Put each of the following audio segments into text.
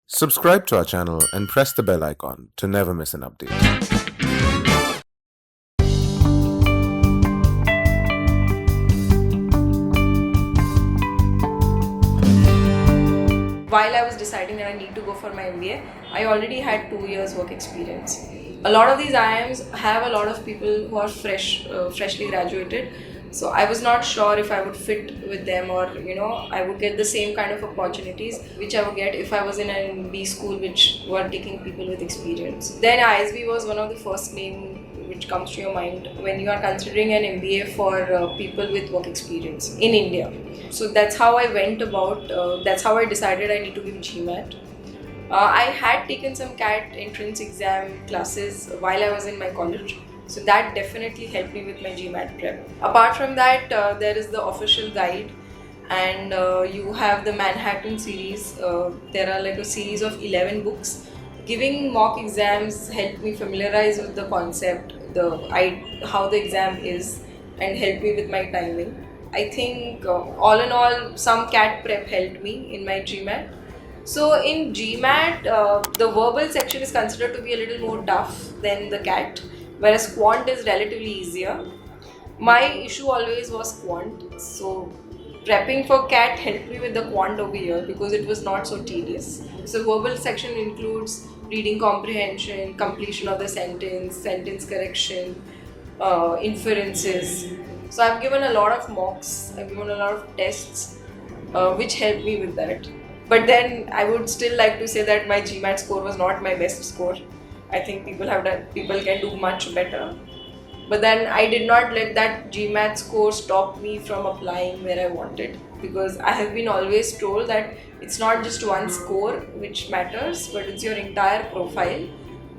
Subscribe to our channel and press the bell icon to never miss an update. While I was deciding that I need to go for my MBA, I already had 2 years work experience. A lot of these IIMs have a lot of people who are freshly graduated. So I was not sure if I would fit with them, or I would get the same kind of opportunities which I would get if I was in an B school which were taking people with experience. Then ISB was one of the first name which comes to your mind when you are considering an MBA for people with work experience in India. So that's how I went about. That's how I decided I need to give GMAT. I had taken some CAT entrance exam classes while I was in my college. So that definitely helped me with my GMAT prep. Apart from that, there is the official guide, and you have the Manhattan series. There are like a series of 11 books. Giving mock exams helped me familiarize with the concept, how the exam is, and helped me with my timing. I think all in all, some CAT prep helped me in my GMAT. So in GMAT, the verbal section is considered to be a little more tough than the CAT, whereas quant is relatively easier. My issue always was quant, so prepping for CAT helped me with the quant over here because it was not so tedious. So verbal section includes reading comprehension, completion of the sentence, sentence correction, inferences. So I've given a lot of mocks, I've given a lot of tests, which helped me with that. But then I would still like to say that my GMAT score was not my best score. I think people can do much better. But then I did not let that GMAT score stop me from applying where I wanted, because I have been always told that it's not just one score which matters, but it's your entire profile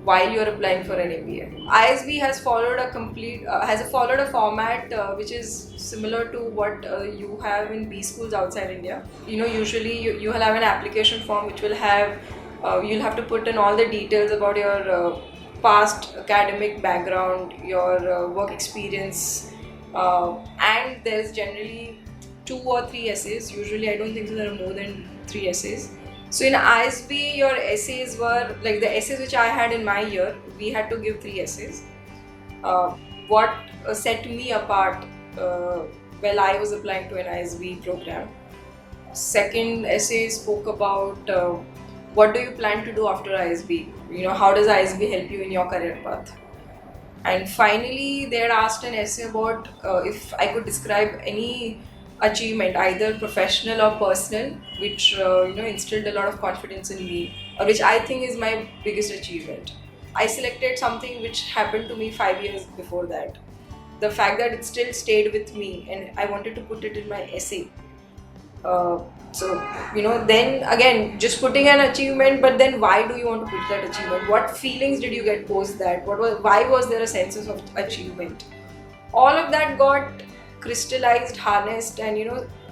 while you're applying for an MBA. ISB has followed a format which is similar to what you have in B schools outside India. Usually you will have an application form which will have you'll have to put in all the details about your past academic background, your work experience, and there's generally 2 or 3 essays. Usually, I don't think there are more than 3 essays. So in ISB, your essays were like the essays which I had in my year. We had to give 3 essays. What set me apart while I was applying to an ISB program. Second essay spoke about what do you plan to do after ISB? How does ISB help you in your career path? And finally, they had asked an essay about if I could describe any achievement, either professional or personal, which instilled a lot of confidence in me, or which I think is my biggest achievement. I selected something which happened to me 5 years before that. The fact that it still stayed with me, and I wanted to put it in my essay. Then again, just putting an achievement, but then why do you want to put that achievement? What feelings did you get post that? Why was there a sense of achievement? All of that got crystallized, harnessed, and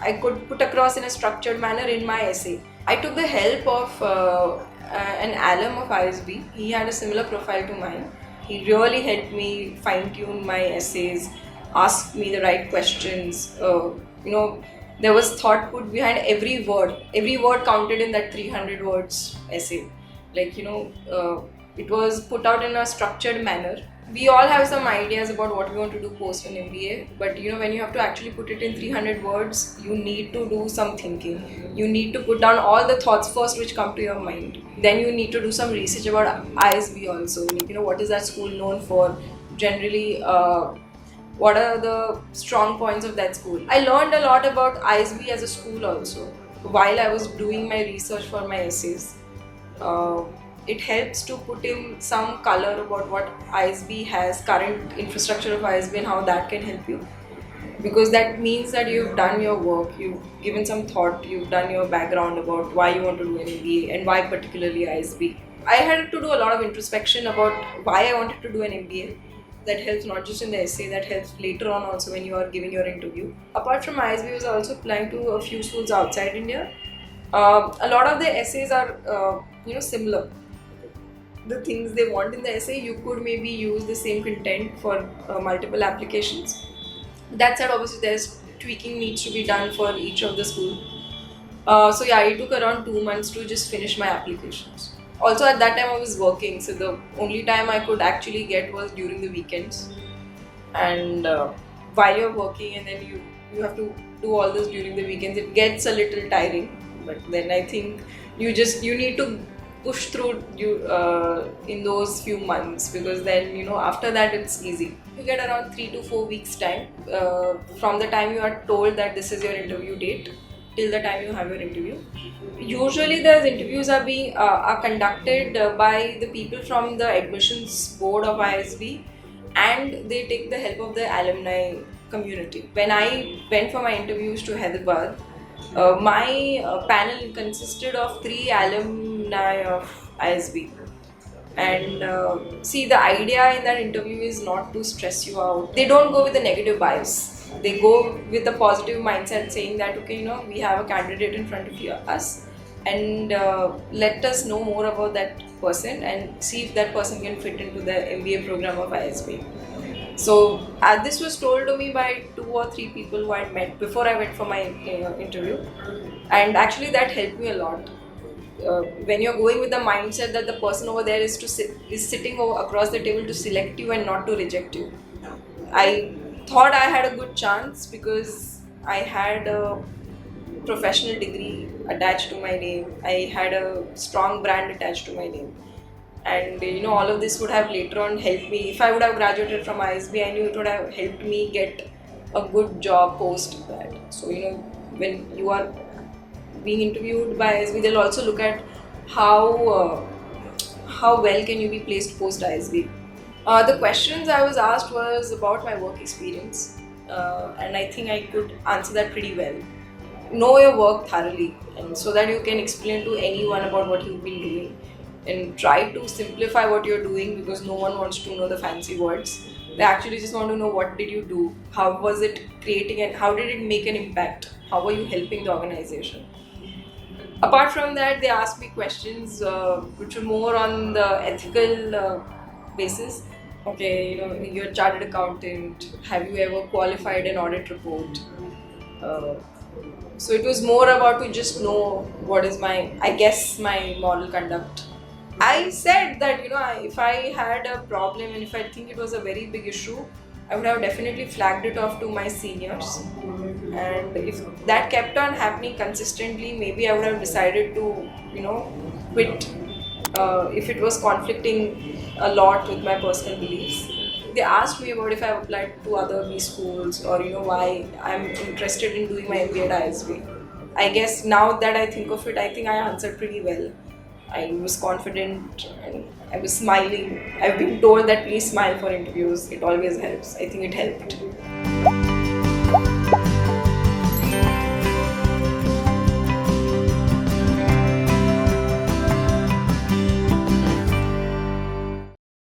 I could put across in a structured manner in my essay. I took the help of an alum of ISB. He had a similar profile to mine. He really helped me fine-tune my essays, asked me the right questions. There was thought put behind every word. Every word counted in that 300 words essay. It was put out in a structured manner. We all have some ideas about what we want to do post an MBA, but when you have to actually put it in 300 words, you need to do some thinking. You need to put down all the thoughts first which come to your mind. Then you need to do some research about ISB also. What is that school known for? Generally, what are the strong points of that school? I learned a lot about ISB as a school also while I was doing my research for my essays. It helps to put in some color about what ISB has, current infrastructure of ISB, and how that can help you. Because that means that you've done your work, you've given some thought, you've done your background about why you want to do an MBA and why particularly ISB. I had to do a lot of introspection about why I wanted to do an MBA. That helps not just in the essay, that helps later on also when you are giving your interview. Apart from ISB, I was also applying to a few schools outside India. A lot of the essays are similar. The things they want in the essay, you could maybe use the same content for multiple applications. That said, obviously there's tweaking needs to be done for each of the school. So yeah, it took around 2 months to just finish my applications. Also at that time I was working, so the only time I could actually get was during the weekends. And while you're working and then you have to do all this during the weekends, it gets a little tiring. But then I think you need to push through in those few months, because then after that it's easy. You get around 3 to 4 weeks time from the time you are told that this is your interview date till the time you have your interview. Usually those interviews are conducted by the people from the admissions board of ISB, and they take the help of the alumni community. When I went for my interviews to Hyderabad, my panel consisted of 3 alumni of ISB. And see, the idea in that interview is not to stress you out. They don't go with a negative bias. They go with a positive mindset, saying that okay, we have a candidate in front of us, and let us know more about that person and see if that person can fit into the MBA program of ISB. So this was told to me by 2 or 3 people who I had met before I went for my interview, and actually that helped me a lot. When you're going with the mindset that the person over there is sitting across the table to select you and not to reject you, I thought I had a good chance because I had a professional degree attached to my name. I had a strong brand attached to my name. And all of this would have later on helped me. If I would have graduated from ISB, I knew it would have helped me get a good job post that. So when you are being interviewed by ISB, they'll also look at how well can you be placed post ISB. The questions I was asked was about my work experience, and I think I could answer that pretty well. Know your work thoroughly, and so that you can explain to anyone about what you've been doing, and try to simplify what you're doing, because no one wants to know the fancy words. They actually just want to know what did you do, how was it creating, and how did it make an impact, how were you helping the organization. Apart from that, they asked me questions which were more on the ethical basis. Okay, you're a chartered accountant. Have you ever qualified an audit report? So it was more about to just know what is my moral conduct. I said that if I had a problem and if I think it was a very big issue, I would have definitely flagged it off to my seniors. And if that kept on happening consistently, maybe I would have decided to quit if it was conflicting a lot with my personal beliefs. They asked me about if I have applied to other B schools, or why I'm interested in doing my MBA at ISB. I guess now that I think of it, I think I answered pretty well. I was confident and I was smiling. I've been told that please smile for interviews. It always helps. I think it helped.